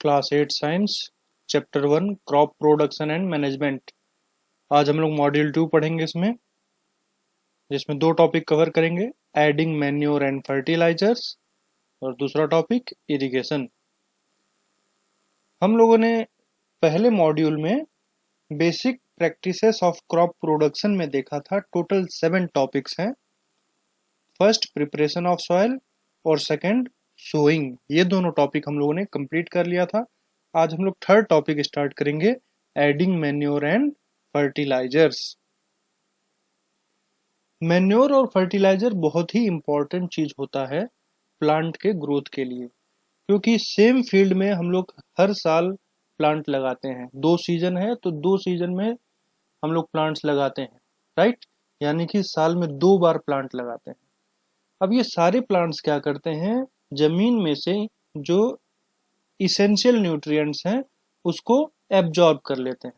Class 8 science chapter 1 crop production and management. आज हम लोग मॉड्यूल 2 पढ़ेंगे जिसमें दो टॉपिक कवर करेंगे, एडिंग मैन्योर एंड फर्टिलाइजर्स और दूसरा टॉपिक इरिगेशन। हम लोगों ने पहले मॉड्यूल में basic practices of crop production में देखा था। टोटल 7 टॉपिक्स हैं। फर्स्ट प्रिपरेशन ऑफ सॉइल और सेकंड सोइंग, ये दोनों टॉपिक हम लोगों ने कंप्लीट कर लिया था। आज हम लोग थर्ड टॉपिक स्टार्ट करेंगे, adding manure and fertilizers. Manure और फर्टिलाइजर बहुत ही इंपॉर्टेंट चीज होता है प्लांट के ग्रोथ के लिए, क्योंकि सेम फील्ड में हम लोग हर साल प्लांट लगाते हैं। 2 सीजन है तो 2 सीजन में हम लोग प्लांट्स लगाते हैं, राइट। यानी कि साल में 2 बार प्लांट लगाते हैं। अब ये सारे प्लांट्स क्या करते हैं, जमीन में से जो इसेंशियल न्यूट्रिएंट्स हैं उसको एब्जॉर्ब कर लेते हैं।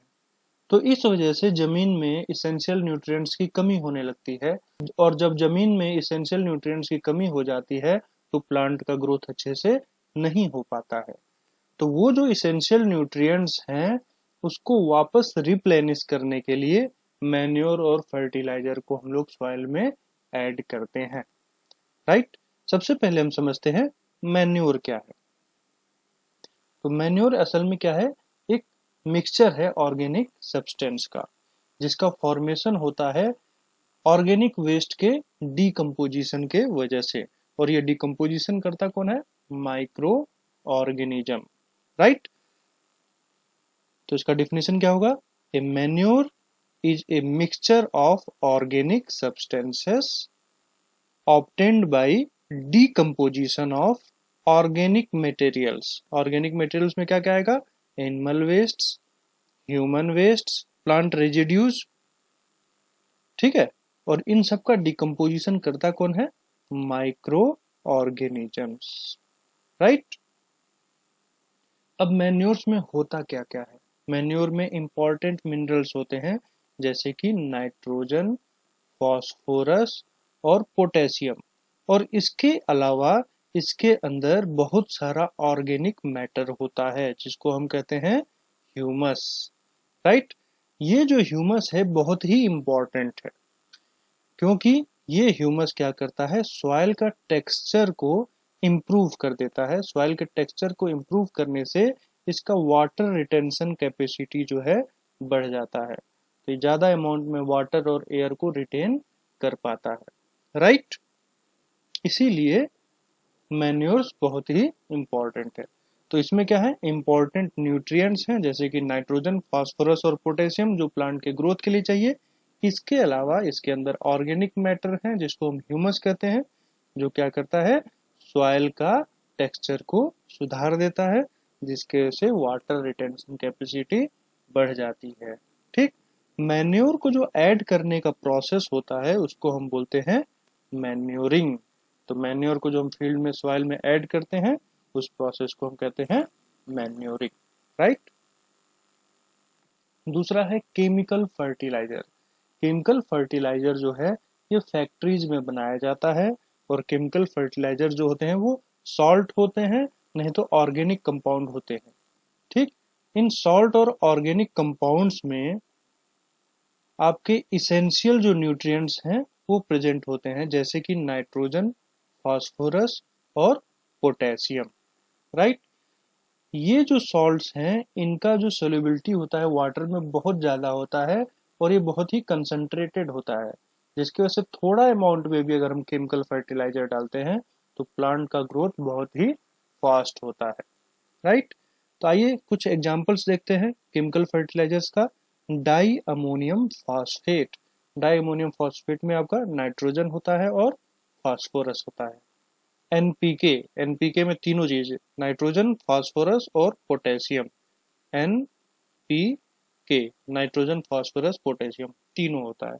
तो इस वजह से जमीन में इसेंशियल न्यूट्रिएंट्स की कमी होने लगती है, और जब जमीन में इसेंशियल न्यूट्रिएंट्स की कमी हो जाती है तो प्लांट का ग्रोथ अच्छे से नहीं हो पाता है। तो वो जो इसेंशियल न्यूट्रिएंट्स हैं उसको वापस रिप्लेनिश करने के लिए मैन्योर और फर्टिलाइजर को हम लोग सॉइल में ऐड करते हैं, राइट। सबसे पहले हम समझते हैं मैन्योर क्या है। तो मैन्योर असल में क्या है, एक मिक्सचर है ऑर्गेनिक सब्सटेंस का, जिसका फॉर्मेशन होता है ऑर्गेनिक वेस्ट के डीकम्पोजिशन के वजह से। और ये डीकम्पोजिशन करता कौन है, माइक्रो ऑर्गेनिज्म, राइट। तो इसका डिफिनेशन क्या होगा, a manure is a mixture of organic substances obtained by decomposition of organic materials। Organic materials में क्या क्या आएगा, animal waste, human waste, plant residues, ठीक है। और इन सब का डिकम्पोजिशन करता कौन है, माइक्रो ऑर्गेनिजम्स, राइट। अब मैन्योर्स में होता क्या क्या है, मैन्योर में इंपॉर्टेंट मिनरल्स होते हैं जैसे कि नाइट्रोजन, फॉस्फोरस और पोटेशियम। और इसके अलावा इसके अंदर बहुत सारा ऑर्गेनिक मैटर होता है जिसको हम कहते हैं ह्यूमस, राइट। ये जो ह्यूमस है बहुत ही इंपॉर्टेंट है, क्योंकि ये ह्यूमस क्या करता है, सॉइल का टेक्सचर को इम्प्रूव कर देता है। सॉइल के टेक्सचर को इम्प्रूव करने से इसका वाटर रिटेंशन कैपेसिटी जो है बढ़ जाता है, तो ज्यादा अमाउंट में वाटर और एयर को रिटेन कर पाता है, राइट। इसीलिए मैन्योर्स बहुत ही इंपॉर्टेंट है। तो इसमें क्या है, इंपॉर्टेंट न्यूट्रिएंट्स हैं जैसे कि नाइट्रोजन, फास्फोरस और पोटेशियम जो प्लांट के ग्रोथ के लिए चाहिए। इसके अलावा इसके अंदर ऑर्गेनिक मैटर है जिसको हम ह्यूमस कहते हैं, जो क्या करता है, सॉइल का टेक्सचर को सुधार देता है, जिसके वजह से वाटर रिटेंशन कैपेसिटी बढ़ जाती है, ठीक। मैन्योर को जो ऐड करने का प्रोसेस होता है उसको हम बोलते हैं मैन्योरिंग। तो मैन्योर को जो हम फील्ड में सॉइल में ऐड करते हैं उस प्रोसेस को हम कहते हैं मैन्योरिंग, राइट। दूसरा है केमिकल फर्टिलाइजर। केमिकल फर्टिलाइजर जो है ये फैक्ट्रीज में बनाया जाता है, और केमिकल फर्टिलाइजर जो होते हैं वो सॉल्ट होते हैं, नहीं तो ऑर्गेनिक कंपाउंड होते हैं, ठीक। इन सॉल्ट और ऑर्गेनिक कंपाउंड्स में आपके इसेंशियल जो न्यूट्रिएंट्स हैं वो प्रेजेंट होते हैं जैसे कि नाइट्रोजन, फास्फोरस और पोटेशियम, राइट। ये जो सॉल्ट्स हैं इनका जो सोल्युबिलिटी होता है वाटर में बहुत ज़्यादा होता है, और ये बहुत ही कंसंट्रेटेड होता है, जिसकी वजह से थोड़ा अमाउंट में भी अगर हम केमिकल फर्टिलाइजर डालते हैं तो प्लांट का ग्रोथ बहुत ही फास्ट होता है, राइट। तो आइए कुछ एग्जांपल्स देखते हैं केमिकल फर्टिलाइजर्स का। Di ammonium phosphate. Di ammonium phosphate में आपका नाइट्रोजन होता है और फास्फोरस होता है। एनपीके, एनपीके में तीनों चीज, नाइट्रोजन, फास्फोरस और potassium. NPK, nitrogen, phosphorus, potassium तीनों होता है।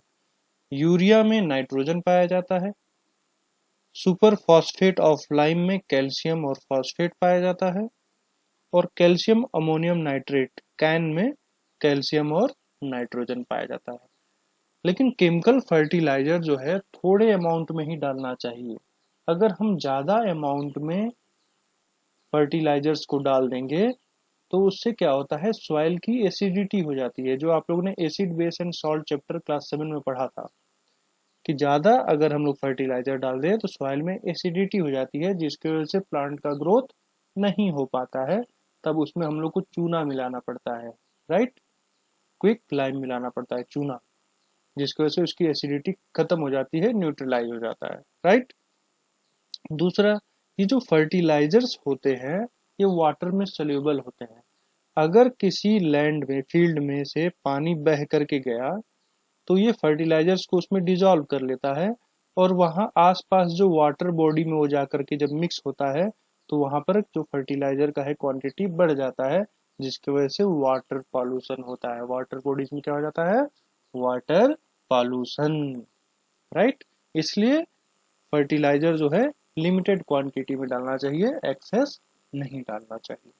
यूरिया में नाइट्रोजन पाया जाता है। सुपर फॉस्फेट ऑफ लाइम में कैल्शियम और फॉस्फेट पाया जाता है। और कैल्शियम अमोनियम नाइट्रेट कैन में कैल्शियम और नाइट्रोजन पाया जाता है। लेकिन केमिकल फर्टिलाइजर जो है थोड़े अमाउंट में ही डालना चाहिए। अगर हम ज़्यादा अमाउंट में फर्टिलाइजर्स को डाल देंगे तो उससे क्या होता है, सॉइल की एसिडिटी हो जाती है, जो आप लोगों ने acid base and salt chapter class 7 में पढ़ा था कि ज़्यादा अगर हम लोग फर्टिलाइजर डाल दें तो सॉइल में एसिडिटी हो जाती है, जिसकी वजह से प्लांट का ग्रोथ नहीं हो पाता है। तब उसमें हम लोग को चूना मिलाना पड़ता है, राइट, क्विक लाइम मिलाना पड़ता है, चूना, जिसकी वजह से उसकी एसिडिटी खत्म हो जाती है, न्यूट्रलाइज हो जाता है, राइट। दूसरा, ये जो फर्टिलाइजर्स होते हैं ये वाटर में सोल्यूबल होते हैं। अगर किसी लैंड में, फील्ड में से पानी बह करके गया तो ये फर्टिलाइजर्स को उसमें डिजॉल्व कर लेता है, और वहां आसपास जो वाटर बॉडी में वो जा करके जब मिक्स होता है तो वहां पर जो फर्टिलाइजर का है क्वांटिटी बढ़ जाता है, जिसकी वजह से वाटर पॉल्यूशन होता है। वाटर बॉडीज में क्या हो जाता है, वाटर पॉल्यूशन, राइट। इसलिए फर्टिलाइजर जो है लिमिटेड क्वांटिटी में डालना चाहिए, एक्सेस नहीं डालना चाहिए।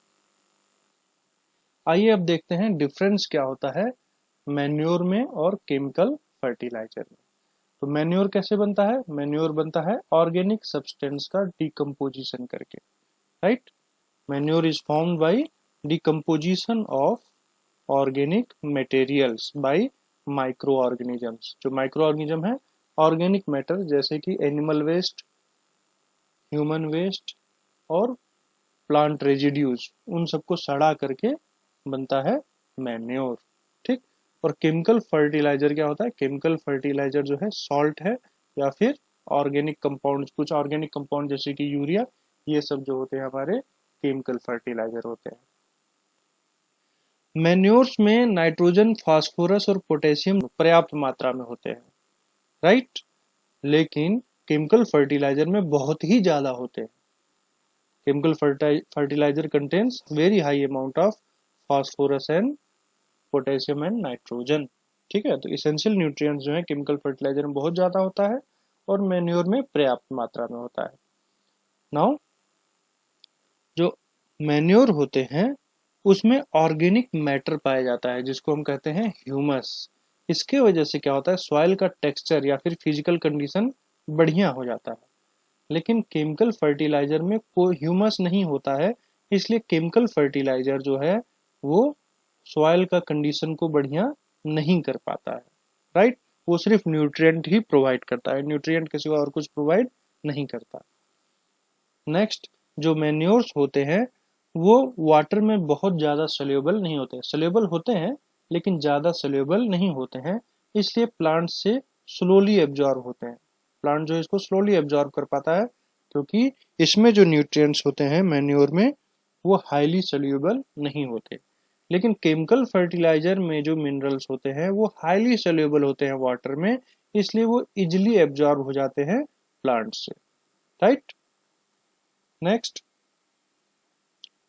आइए अब देखते हैं डिफरेंस क्या होता है मैन्योर में और केमिकल फर्टिलाइजर में। तो मैन्योर कैसे बनता है, मैन्योर बनता है ऑर्गेनिक सब्सटेंस का डिकम्पोजिशन करके, right. Manure is formed by decomposition of organic materials bye micro organisms. जो माइक्रो ऑर्गेनिज्म है, ऑर्गेनिक मैटर जैसे कि एनिमल वेस्ट, ह्यूमन वेस्ट और प्लांट रेजिड्यूज, उन सबको सड़ा करके बनता है मैन्योर, ठीक। और केमिकल फर्टिलाइजर क्या होता है, केमिकल फर्टिलाइजर जो है सॉल्ट है या फिर ऑर्गेनिक कंपाउंड, कुछ ऑर्गेनिक कंपाउंड जैसे कि यूरिया, ये सब जो होते हैं हमारे केमिकल फर्टिलाइजर होते हैं। मैन्योर्स में नाइट्रोजन, फास्फोरस और पोटेशियम पर्याप्त मात्रा में होते हैं, राइट। लेकिन केमिकल फर्टिलाइजर में बहुत ही ज्यादा होते हैं। Chemical fertilizer contains very high amount of phosphorus and potassium and nitrogen, ठीक है। तो इसेंशियल न्यूट्रिएंट्स जो है केमिकल फर्टिलाइजर में बहुत ज्यादा होता है और मैन्योर में पर्याप्त मात्रा में होता है। नाउ जो मैन्योर होते हैं उसमें ऑर्गेनिक मैटर पाया जाता है, जिसको हम कहते हैं ह्यूमस। इसके वजह से क्या होता है, सॉइल का टेक्सचर या फिर फिजिकल कंडीशन बढ़िया हो जाता है। लेकिन केमिकल फर्टिलाइजर में कोई ह्यूमस नहीं होता है, इसलिए केमिकल फर्टिलाइजर जो है वो सॉइल का कंडीशन को बढ़िया नहीं कर पाता है, राइट। वो सिर्फ न्यूट्रिएंट ही प्रोवाइड करता है, न्यूट्रिएंट के सिवा और कुछ प्रोवाइड नहीं करता। नेक्स्ट, जो मैन्योर्स होते हैं वो वाटर में बहुत ज़्यादा सोल्यूबल नहीं होते, सोल्यूबल होते हैं लेकिन ज़्यादा सोल्यूबल नहीं होते हैं, इसलिए प्लांट से स्लोली एब्जॉर्ब होते हैं। प्लांट जो है इसको स्लोली एब्जॉर्ब कर पाता है, क्योंकि इसमें जो न्यूट्रिएंट्स होते हैं मैन्योर में वो हाईली सोल्यूबल नहीं होते। लेकिन केमिकल फर्टिलाइजर में जो मिनरल्स होते हैं वो हाईली सोल्यूबल होते हैं वाटर में, इसलिए वो इजिली एब्जॉर्ब हो जाते हैं प्लांट से, राइट। नेक्स्ट,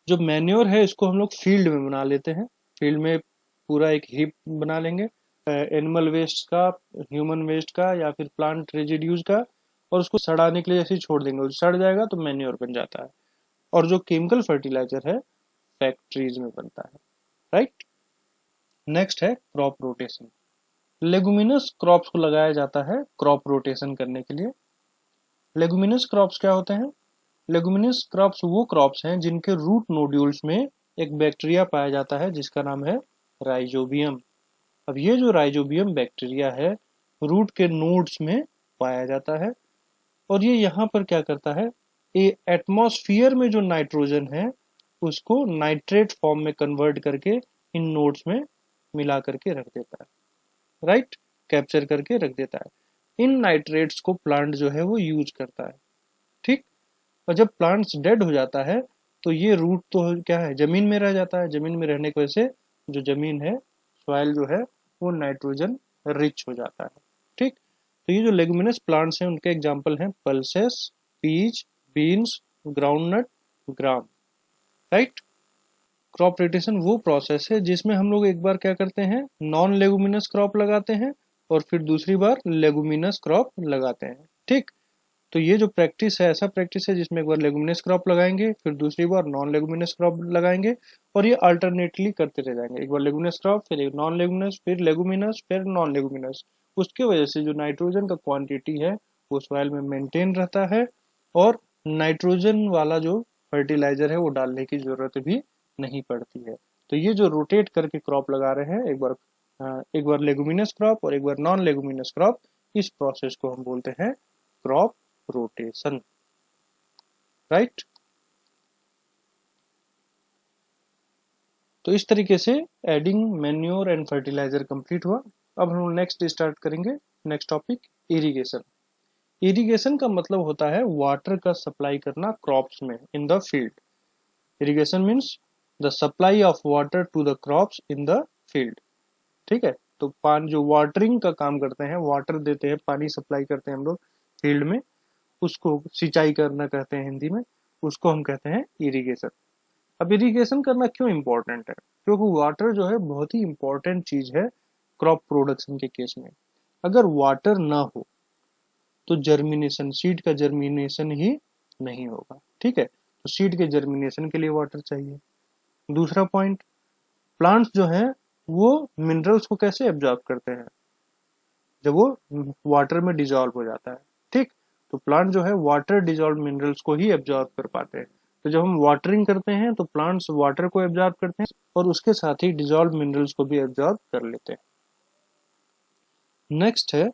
जो मैन्योर है इसको हम लोग फील्ड में बना लेते हैं। फील्ड में पूरा एक हीप बना लेंगे एनिमल वेस्ट का, ह्यूमन वेस्ट का या फिर प्लांट रेजिड्यूज का, और उसको सड़ाने के लिए ऐसे ही छोड़ देंगे, सड़ जाएगा तो मैन्योर बन जाता है। और जो केमिकल फर्टिलाइजर है फैक्ट्रीज में बनता है, राइट। नेक्स्ट है क्रॉप रोटेशन। लेगुमिनस क्रॉप्स को लगाया जाता है क्रॉप रोटेशन करने के लिए। लेगुमिनस क्रॉप्स क्या होते हैं, लेगुमिनस क्रॉप्स वो क्रॉप्स हैं जिनके रूट नोड्यूल्स में एक बैक्टीरिया पाया जाता है जिसका नाम है राइजोबियम। अब ये जो राइजोबियम बैक्टीरिया है रूट के नोड्स में पाया जाता है, और ये यहाँ पर क्या करता है, ये एटमॉस्फेयर में जो नाइट्रोजन है उसको नाइट्रेट फॉर्म में कन्वर्ट करके इन नोड्स में मिला करके रख देता है, राइट, कैप्चर करके रख देता है। इन नाइट्रेट्स को प्लांट जो है वो यूज करता है, ठीक। और जब प्लांट्स डेड हो जाता है तो ये रूट तो क्या है, जमीन में रह जाता है। जमीन में रहने की वजह से जो जमीन है, सॉइल जो है वो नाइट्रोजन रिच हो जाता है, ठीक। तो ये जो लेगुमिनस प्लांट्स हैं उनके एग्जांपल हैं पल्सेस, पीच, बीन्स, ग्राउंडनट, ग्राम, राइट। क्रॉप रोटेशन वो प्रोसेस है जिसमें हम लोग एक बार क्या करते हैं, नॉन लेगुमिनस क्रॉप लगाते हैं और फिर दूसरी बार लेगुमिनस क्रॉप लगाते हैं, ठीक। तो ये जो प्रैक्टिस है ऐसा प्रैक्टिस है जिसमें एक बार लेगुमिनस क्रॉप लगाएंगे, फिर दूसरी बार नॉन लेगुमिनस क्रॉप लगाएंगे, और ये अल्टरनेटली करते रह जाएंगे, एक बार लेगुमिनस क्रॉप, फिर एक नॉन लेगुमिनस, फिर लेगुमिनस, फिर नॉन लेगुमिनस। उसके वजह से जो नाइट्रोजन का क्वांटिटी है वो सॉइल में मेंटेन रहता है, और नाइट्रोजन वाला जो फर्टिलाइजर है वो डालने की जरूरत भी नहीं पड़ती है। तो ये जो रोटेट करके क्रॉप लगा रहे हैं, एक बार लेगुमिनस क्रॉप और एक बार नॉन लेगुमिनस क्रॉप, इस प्रोसेस को हम बोलते हैं क्रॉप रोटेशन, राइट। तो इस तरीके से adding manure and fertilizer complete हुआ। अब हम नेक्स्ट स्टार्ट करेंगे, नेक्स्ट टॉपिक इरिगेशन। इरिगेशन का मतलब होता है वाटर का सप्लाई करना क्रॉप्स में in the field. Irrigation means the supply of water to the crops in the field, ठीक है। तो पानी जो वाटरिंग का काम करते हैं, वाटर देते हैं, पानी सप्लाई करते हैं हम लोग फील्ड में, उसको सिंचाई करना कहते हैं हिंदी में, उसको हम कहते हैं इरिगेशन। अब इरिगेशन करना क्यों इंपॉर्टेंट है? क्योंकि वाटर जो है बहुत ही इंपॉर्टेंट चीज है क्रॉप प्रोडक्शन के केस में। अगर वाटर ना हो तो जर्मिनेशन, सीड का जर्मिनेशन ही नहीं होगा, ठीक है। तो सीड के जर्मिनेशन के लिए वाटर चाहिए। दूसरा पॉइंट, प्लांट्स जो है वो मिनरल्स को कैसे एब्जॉर्ब करते हैं? जब वो वाटर में डिजॉल्व हो जाता है, ठीक। तो प्लांट जो है वाटर डिजॉल्व मिनरल्स को ही एब्जॉर्ब कर पाते हैं। तो जब हम वाटरिंग करते हैं तो प्लांट्स वाटर को एब्जॉर्ब करते हैं और उसके साथ ही डिजॉल्व मिनरल्स को भी एब्जॉर्ब कर लेते हैं। नेक्स्ट है,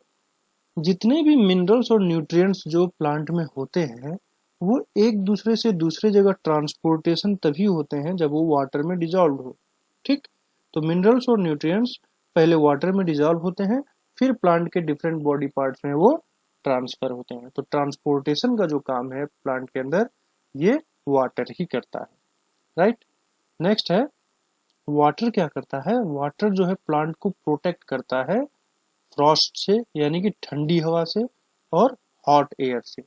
जितने भी मिनरल्स और न्यूट्रिएंट्स जो प्लांट में होते हैं वो एक दूसरे से दूसरे जगह ट्रांसपोर्टेशन तभी होते हैं जब वो वाटर में डिजॉल्व हो, ठीक। तो मिनरल्स और न्यूट्रिएंट्स पहले वाटर में डिजॉल्व होते हैं, फिर प्लांट के डिफरेंट बॉडी पार्ट्स में वो ट्रांसफर होते हैं। तो ट्रांसपोर्टेशन का जो काम है प्लांट के अंदर, ये वाटर ही करता है, राइट। नेक्स्ट है, वाटर क्या करता है? वाटर जो है प्लांट को प्रोटेक्ट करता है फ्रॉस्ट से, यानी कि ठंडी हवा से, और हॉट एयर से।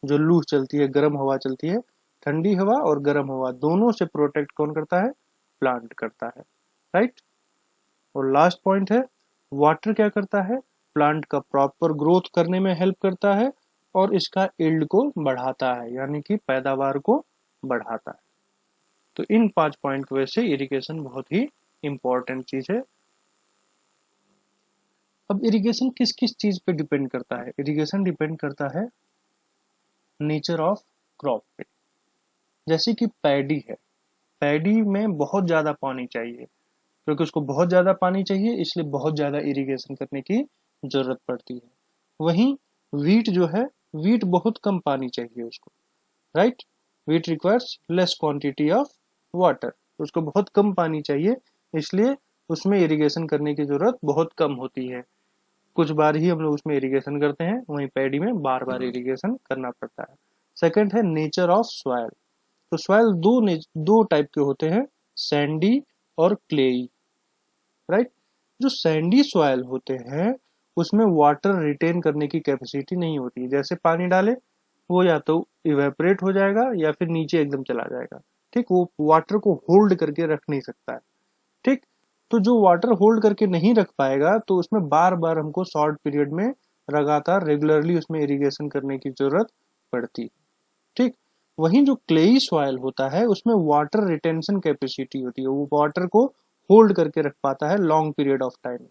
जो लू चलती है, गर्म हवा चलती है, ठंडी हवा और गर्म हवा दोनों से प्रोटेक्ट कौन करता है? प्लांट करता है, राइट। और लास्ट पॉइंट है, वाटर क्या करता है? प्लांट का प्रॉपर ग्रोथ करने में हेल्प करता है और इसका यील्ड को बढ़ाता है, यानी कि पैदावार को बढ़ाता है। तो इन 5 पॉइंट की वजह से इरिगेशन बहुत ही इंपॉर्टेंट चीज है। अब इरिगेशन किस किस चीज पे डिपेंड करता है? इरिगेशन डिपेंड करता है नेचर ऑफ क्रॉप पे। जैसे कि पैडी है, पैडी में बहुत ज्यादा पानी चाहिए, क्योंकि उसको बहुत ज्यादा पानी चाहिए इसलिए बहुत ज्यादा इरिगेशन करने की जरूरत पड़ती है। वहीं वीट जो है, वीट बहुत कम पानी चाहिए उसको, right. Wheat requires less quantity of water, उसको बहुत कम पानी चाहिए, इसलिए उसमें इरिगेशन करने की जरूरत बहुत कम होती है। कुछ बार ही हम लोग उसमें इरिगेशन करते हैं, वहीं पैडी में बार बार इरिगेशन करना पड़ता है। सेकंड है नेचर ऑफ सॉइल। तो सॉइल दो टाइप के होते हैं, सैंडी और क्लेई, राइट। जो सैंडी सॉइल होते हैं उसमें वाटर रिटेन करने की कैपेसिटी नहीं होती। जैसे पानी डाले वो या तो इवेपोरेट हो जाएगा या फिर नीचे एकदम चला जाएगा, ठीक। वो वाटर को होल्ड करके रख नहीं सकता है, ठीक। तो जो वाटर होल्ड करके नहीं रख पाएगा तो उसमें बार बार हमको शॉर्ट पीरियड में लगातार रेगुलरली उसमें इरिगेशन करने की जरूरत पड़ती है, ठीक। वहीं जो क्लेई सॉइल होता है उसमें वाटर रिटेंशन कैपेसिटी होती है, वो वाटर को होल्ड करके रख पाता है लॉन्ग पीरियड ऑफ टाइम में।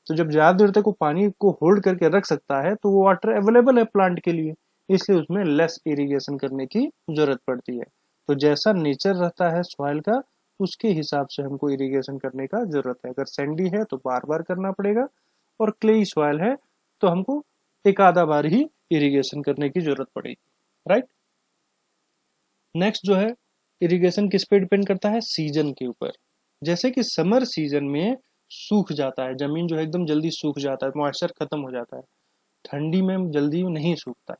तो जब ज्यादा देर तक वो पानी को होल्ड करके रख सकता है तो वो वाटर अवेलेबल है प्लांट के लिए, इसलिए उसमें लेस इरिगेशन करने की जरूरत पड़ती है। तो जैसा नेचर रहता है सॉइल का उसके हिसाब से हमको इरिगेशन करने का जरूरत है। अगर सैंडी है तो बार बार करना पड़ेगा, और क्लेई सॉइल है तो हमको एक आधा बार ही इरिगेशन करने की जरूरत पड़ेगी, राइट। नेक्स्ट जो है, इरिगेशन किस पे डिपेंड करता है? सीजन के ऊपर। जैसे कि समर सीजन में सूख जाता है, जमीन जो है एकदम जल्दी सूख जाता है, मॉइस्चर खत्म हो जाता है। ठंडी में जल्दी नहीं सूखता है,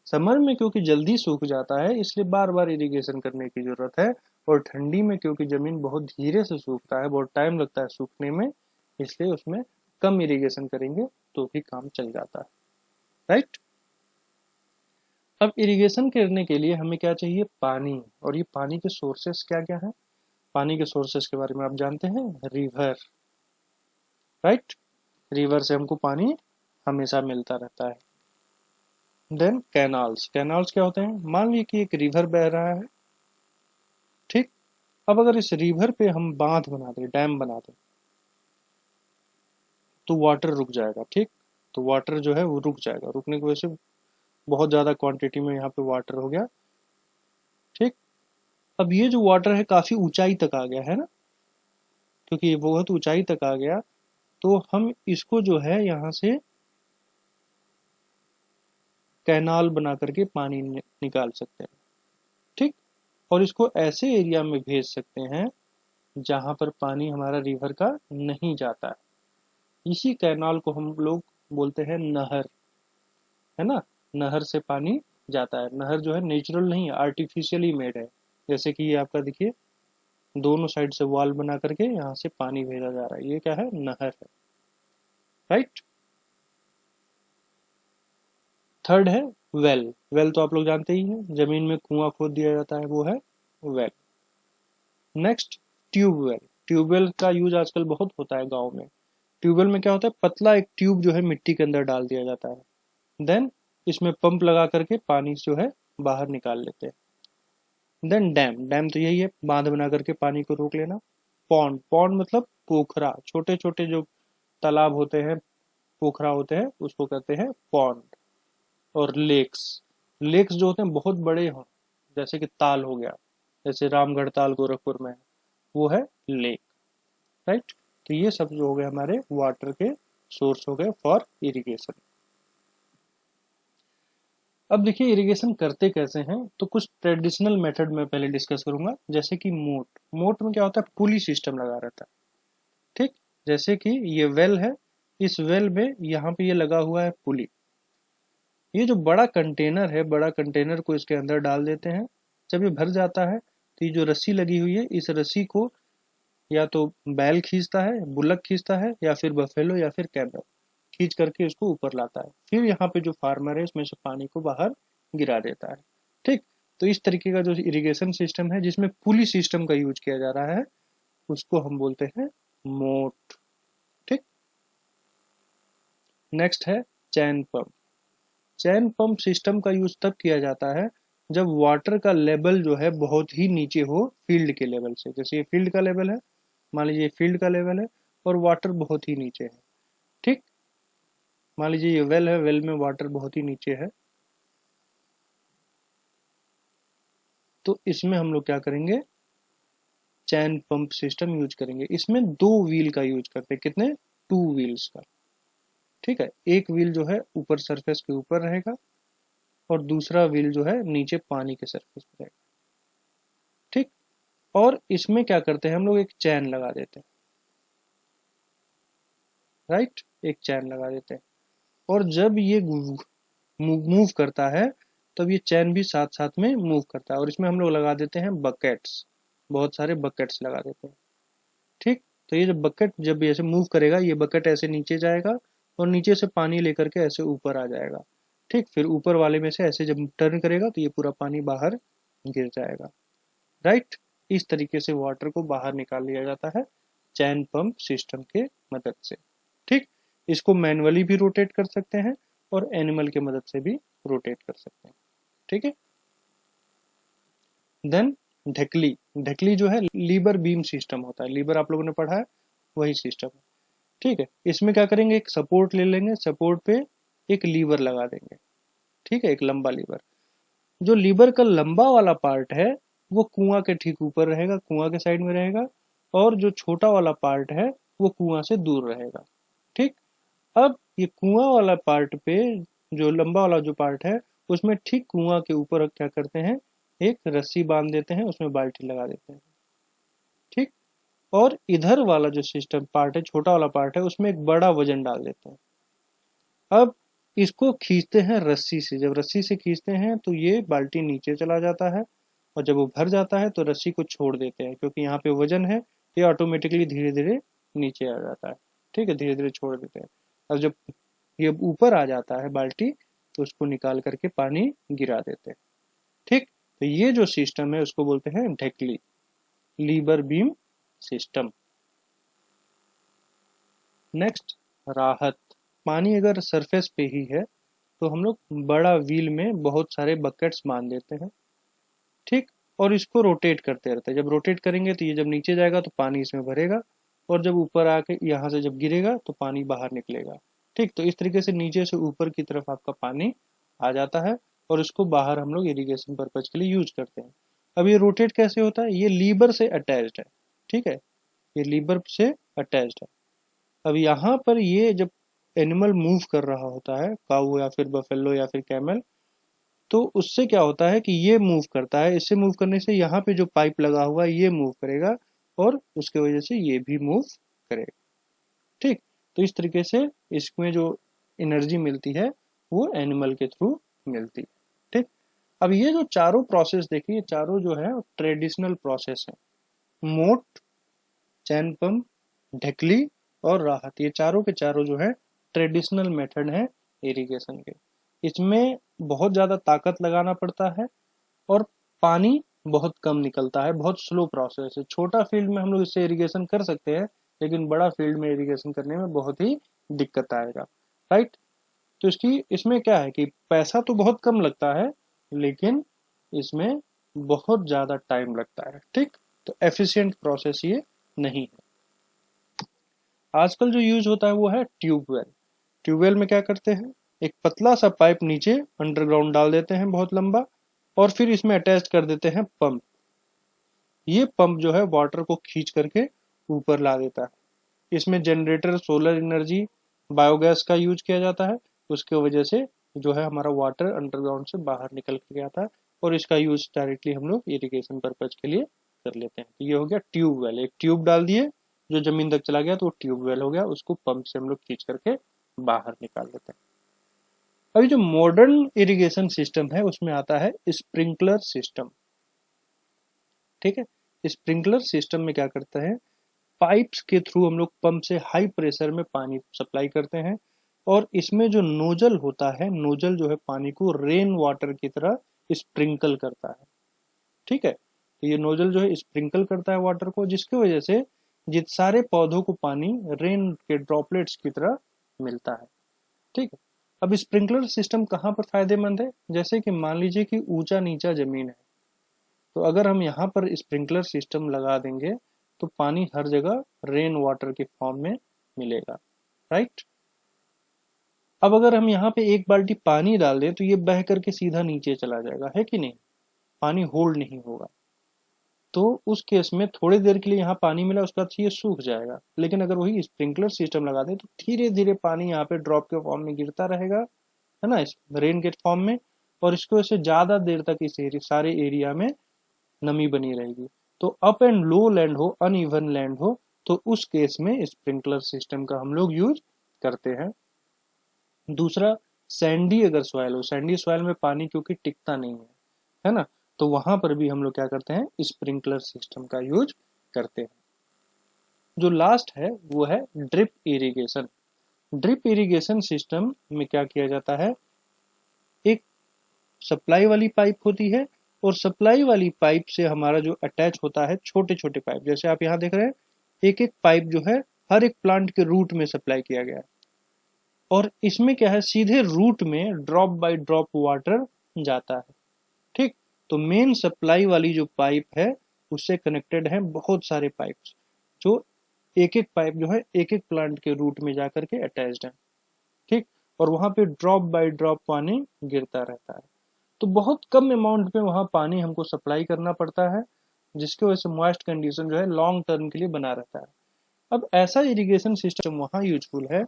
समर में क्योंकि जल्दी सूख जाता है इसलिए बार बार इरिगेशन करने की जरूरत है। और ठंडी में क्योंकि जमीन बहुत धीरे से सूखता है, बहुत टाइम लगता है सूखने में, इसलिए उसमें कम इरिगेशन करेंगे तो भी काम चल जाता है, राइट। अब इरिगेशन करने के लिए हमें क्या चाहिए? पानी। और ये पानी के सोर्सेस क्या क्या हैं? पानी के सोर्सेस के बारे में आप जानते हैं? River, right. रिवर से हमको पानी हमेशा मिलता रहता है। Then canals. कैनाल्स क्या होते हैं? मान लीजिए कि एक रिवर बह रहा है, ठीक। अब अगर इस रिवर पे हम बांध बना दें, डैम बना दें, तो वाटर रुक जाएगा, ठीक। तो वाटर जो है वो रुक जाएगा, रुकने की वजह से बहुत ज्यादा क्वांटिटी में यहाँ पे वाटर हो गया, ठीक। अब ये जो वाटर है काफी ऊंचाई तक आ गया है ना, क्योंकि ये बहुत ऊंचाई तक आ गया, तो हम इसको जो है यहाँ से कैनाल बना करके पानी निकाल सकते हैं। ठीक, और इसको ऐसे एरिया में भेज सकते हैं जहां पर पानी हमारा रिवर का नहीं जाता है। इसी कैनाल को हम लोग बोलते हैं नहर, है ना। नहर से पानी जाता है। नहर जो है नेचुरल नहीं है, आर्टिफिशियली मेड है। जैसे कि ये आपका देखिए, दोनों साइड से वॉल बना करके यहाँ से पानी भेजा जा रहा है, ये क्या है, नहर है। राइट। थर्ड है वेल। वेल तो आप लोग जानते ही हैं, जमीन में कुआं खोद दिया जाता है, वो है वेल। Next, tubewell. ट्यूबवेल का यूज आजकल बहुत होता है गांव में। ट्यूबवेल में क्या होता है, पतला एक ट्यूब जो है मिट्टी के अंदर डाल दिया जाता है, देन इसमें पंप लगा करके पानी जो है बाहर निकाल लेते हैं। Then dam. डैम तो यही है, बांध बना करके पानी को रोक लेना। पॉन्ड। पॉन्ड मतलब पोखरा, छोटे छोटे जो तालाब होते हैं, पोखरा होते हैं, उसको कहते हैं पॉन्ड। और लेक्स। लेक्स जो होते हैं बहुत बड़े हों, जैसे कि ताल हो गया, जैसे रामगढ़ ताल गोरखपुर में है, वो है लेक। राइट। तो ये सब जो हो गए हमारे वाटर के सोर्स हो गए फॉर इरिगेशन। अब देखिए इरिगेशन करते कैसे हैं, तो कुछ ट्रेडिशनल मेथड में पहले डिस्कस करूंगा, जैसे कि मोट। मोट में क्या होता है, पुली सिस्टम लगा रहता है। ठीक, जैसे कि ये वेल है, इस वेल में यहाँ पे ये लगा हुआ है पुली। ये जो बड़ा कंटेनर है, बड़ा कंटेनर को इसके अंदर डाल देते हैं। जब ये भर जाता है तो ये जो रस्सी लगी हुई है, इस रस्सी को या तो बैल खींचता है, बुलक खींचता है, या फिर बफेलो या फिर कैमल खींच करके इसको ऊपर लाता है। फिर यहाँ पे जो फार्मर है इसमें से पानी को बाहर गिरा देता है। ठीक, तो इस तरीके का जो इरिगेशन सिस्टम है जिसमें पुली सिस्टम का यूज किया जा रहा है, उसको हम बोलते हैं मोट। ठीक, नेक्स्ट है चैन पंप। चैन पंप सिस्टम का यूज तब किया जाता है जब वाटर का लेवल जो है बहुत ही नीचे हो फील्ड के लेवल से। जैसे ये फील्ड का लेवल है, मान लीजिए फील्ड का लेवल है और वाटर बहुत ही नीचे है। ठीक, मान लीजिए ये वेल है, वेल में वाटर बहुत ही नीचे है, तो इसमें हम लोग क्या करेंगे, चैन पंप सिस्टम यूज करेंगे। इसमें दो व्हील का यूज करते हैं। कितने, टू व्हील्स का। ठीक है, एक व्हील जो है ऊपर सरफेस के ऊपर रहेगा और दूसरा व्हील जो है नीचे पानी के सरफेस पे रहेगा। ठीक, और इसमें क्या करते हैं हम लोग, एक चैन लगा देते हैं। राइट, एक चैन लगा देते हैं, और जब ये मूव करता है तब ये चैन भी साथ साथ में मूव करता है, और इसमें हम लोग लगा देते हैं बकेट्स। बहुत सारे बकेट्स लगा देते हैं। ठीक, तो ये जो बकेट जब ऐसे मूव करेगा, ये बकेट ऐसे नीचे जाएगा और नीचे से पानी लेकर के ऐसे ऊपर आ जाएगा। ठीक, फिर ऊपर वाले में से ऐसे जब टर्न करेगा तो ये पूरा पानी बाहर गिर जाएगा। राइट, इस तरीके से वाटर को बाहर निकाल लिया जाता है चैन पंप सिस्टम के मदद से। ठीक, इसको मैनुअली भी रोटेट कर सकते हैं और एनिमल के मदद से भी रोटेट कर सकते हैं। ठीक है, देन ढकली। ढकली जो है लीबर बीम सिस्टम होता है। लीबर आप लोगों ने पढ़ा है, वही सिस्टम है। ठीक है, इसमें क्या करेंगे, एक सपोर्ट ले लेंगे, सपोर्ट पे एक लीवर लगा देंगे। ठीक है, एक लंबा लीवर। जो लीवर का लंबा वाला पार्ट है वो कुआं के ठीक ऊपर रहेगा, कुआं के साइड में रहेगा, और जो छोटा वाला पार्ट है वो कुआं से दूर रहेगा। ठीक, अब ये कुआं वाला पार्ट पे, जो लंबा वाला जो पार्ट है, उसमें ठीक कुआं के ऊपर क्या करते हैं, एक रस्सी बांध देते हैं, उसमें बाल्टी लगा देते हैं। ठीक, और इधर वाला जो सिस्टम पार्ट है, छोटा वाला पार्ट है, उसमें एक बड़ा वजन डाल देते हैं। अब इसको खींचते हैं रस्सी से। जब रस्सी से खींचते हैं तो ये बाल्टी नीचे चला जाता है, और जब वो भर जाता है तो रस्सी को छोड़ देते हैं, क्योंकि यहाँ पे वजन है, ये ऑटोमेटिकली धीरे धीरे नीचे आ जाता है। ठीक है, धीरे धीरे छोड़ देते हैं। और जब ये ऊपर आ जाता है बाल्टी, तो उसको निकाल करके पानी गिरा देते हैं। ठीक, तो ये जो सिस्टम है उसको बोलते हैं ढकली, लीबर बीम सिस्टम। नेक्स्ट, राहत। पानी अगर सरफेस पे ही है तो हम लोग बड़ा व्हील में बहुत सारे बकेट्स बांध देते हैं। ठीक, और इसको रोटेट करते रहते हैं। जब रोटेट करेंगे तो ये जब नीचे जाएगा तो पानी इसमें भरेगा, और जब ऊपर आके यहाँ से जब गिरेगा तो पानी बाहर निकलेगा। ठीक, तो इस तरीके से नीचे से ऊपर की तरफ आपका पानी आ जाता है, और इसको बाहर हम लोग इरिगेशन पर्पज के लिए यूज करते हैं। अब ये रोटेट कैसे होता है, ये लीवर से अटैच्ड है, ठीक है, ये लीवर से अटैच्ड है। अब यहाँ पर ये जब एनिमल मूव कर रहा होता है, काऊ या फिर बफेलो या फिर कैमल, तो उससे क्या होता है कि ये मूव करता है, इससे मूव करने से यहाँ पे जो पाइप लगा हुआ है ये मूव करेगा और उसके वजह से ये भी मूव करेगा, ठीक। तो इस तरीके से इसमें जो एनर्जी मिलती है वो एनिमल के थ्रू मिलती है, ठीक। अब ये जो चारों प्रोसेस देखिए, चारों जो है ट्रेडिशनल प्रोसेस है, मोट, चैन पंप, ढकली और राहत, ये चारों के चारों जो है ट्रेडिशनल मेथड है इरिगेशन के। इसमें बहुत ज़्यादा ताकत लगाना पड़ता है और पानी बहुत कम निकलता है, बहुत स्लो प्रोसेस है। छोटा फील्ड में हम लोग इससे इरिगेशन कर सकते हैं, लेकिन बड़ा फील्ड में इरिगेशन करने में बहुत ही दिक्कत आएगा, राइट। तो इसमें क्या है कि पैसा तो बहुत कम लगता है, लेकिन इसमें बहुत ज़्यादा टाइम लगता है, ठीक। तो एफिशिएंट प्रोसेस ये नहीं है। आजकल जो यूज होता है वो है ट्यूबवेल। ट्यूबवेल में क्या करते हैं, एक पतला सा पाइप नीचे अंडरग्राउंड डाल देते हैं बहुत लंबा, और फिर इसमें अटैच कर देते हैं पंप। ये पंप जो है वाटर को खींच करके ऊपर ला देता है। इसमें जनरेटर, सोलर एनर्जी, बायोगैस का यूज किया जाता है। उसके वजह से जो है हमारा वाटर अंडरग्राउंड से बाहर निकल के आता है और इसका यूज डायरेक्टली हम लोग इरिगेशन पर्पज के लिए कर लेते हैं। तो ये हो गया ट्यूबवेल, एक ट्यूब डाल दिए जो जमीन तक चला गया तो ट्यूबवेल हो गया, उसको पंप से हम लोग खींच करके बाहर निकाल लेते हैं। अभी जो मॉडर्न इरिगेशन सिस्टम है उसमें आता है स्प्रिंकलर सिस्टम, ठीक है। स्प्रिंकलर सिस्टम में क्या करते हैं, पाइप्स के थ्रू हम लोग पंप से हाई प्रेशर में पानी सप्लाई करते हैं और इसमें जो नोजल होता है, नोजल जो है पानी को रेन वाटर की तरह स्प्रिंकल करता है, ठीक है। तो ये नोजल जो है स्प्रिंकल करता है वाटर को, जिसकी वजह से जित सारे पौधों को पानी रेन के ड्रॉपलेट्स की तरह मिलता है, ठीक है। अब स्प्रिंकलर सिस्टम कहाँ पर फायदेमंद है, जैसे कि मान लीजिए कि ऊंचा नीचा जमीन है, तो अगर हम यहाँ पर स्प्रिंकलर सिस्टम लगा देंगे तो पानी हर जगह रेन वाटर के फॉर्म में मिलेगा, राइट। अब अगर हम यहाँ पे एक बाल्टी पानी डाल दें तो ये बह करके सीधा नीचे चला जाएगा, है कि नहीं, पानी होल्ड नहीं होगा। तो उस केस में थोड़ी देर के लिए यहाँ पानी मिला, उसके बाद ये सूख जाएगा। लेकिन अगर वही स्प्रिंकलर सिस्टम लगा दें तो धीरे धीरे पानी यहाँ पे ड्रॉप के फॉर्म में गिरता रहेगा, है ना, इस रेन के फॉर्म में, और इसको ऐसे ज्यादा देर तक इस सारे एरिया में नमी बनी रहेगी। तो अप एंड लो लैंड हो, अनइवन लैंड हो, तो उस केस में स्प्रिंकलर सिस्टम का हम लोग यूज करते हैं। दूसरा, सैंडी अगर सॉइल हो, सैंडी सॉइल में पानी क्योंकि टिकता नहीं है ना, तो वहां पर भी हम लोग क्या करते हैं, स्प्रिंकलर सिस्टम का यूज करते हैं। जो लास्ट है वो है drip irrigation. Drip irrigation system में क्या किया जाता है, एक सप्लाई वाली पाइप होती है और सप्लाई वाली पाइप से हमारा जो अटैच होता है छोटे छोटे पाइप, जैसे आप यहाँ देख रहे हैं, एक एक पाइप जो है हर एक प्लांट के रूट में सप्लाई किया गया है। और इसमें क्या है, सीधे रूट में ड्रॉप बाय ड्रॉप वाटर जाता है, ठीक। तो मेन सप्लाई वाली जो पाइप है उससे कनेक्टेड है बहुत सारे पाइप्स, जो एक एक पाइप जो है एक एक प्लांट के रूट में जाकर के अटैच्ड है, ठीक। और वहां पे ड्रॉप बाय ड्रॉप पानी गिरता रहता है। तो बहुत कम अमाउंट में वहां पानी हमको सप्लाई करना पड़ता है, जिसकी वजह से मॉइस्ट कंडीशन जो है लॉन्ग टर्म के लिए बना रहता है। अब ऐसा इरिगेशन सिस्टम वहां यूजफुल है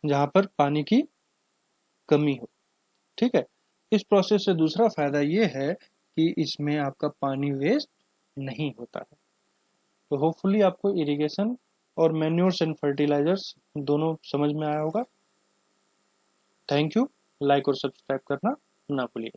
जहां पर पानी की कमी हो, ठीक है। इस प्रोसेस से दूसरा फायदा ये है कि इसमें आपका पानी वेस्ट नहीं होता है। तो होपफुली आपको इरिगेशन और मैन्योर्स एंड फर्टिलाइजर्स दोनों समझ में आया होगा। थैंक यू, लाइक और सब्सक्राइब करना ना भूलिए।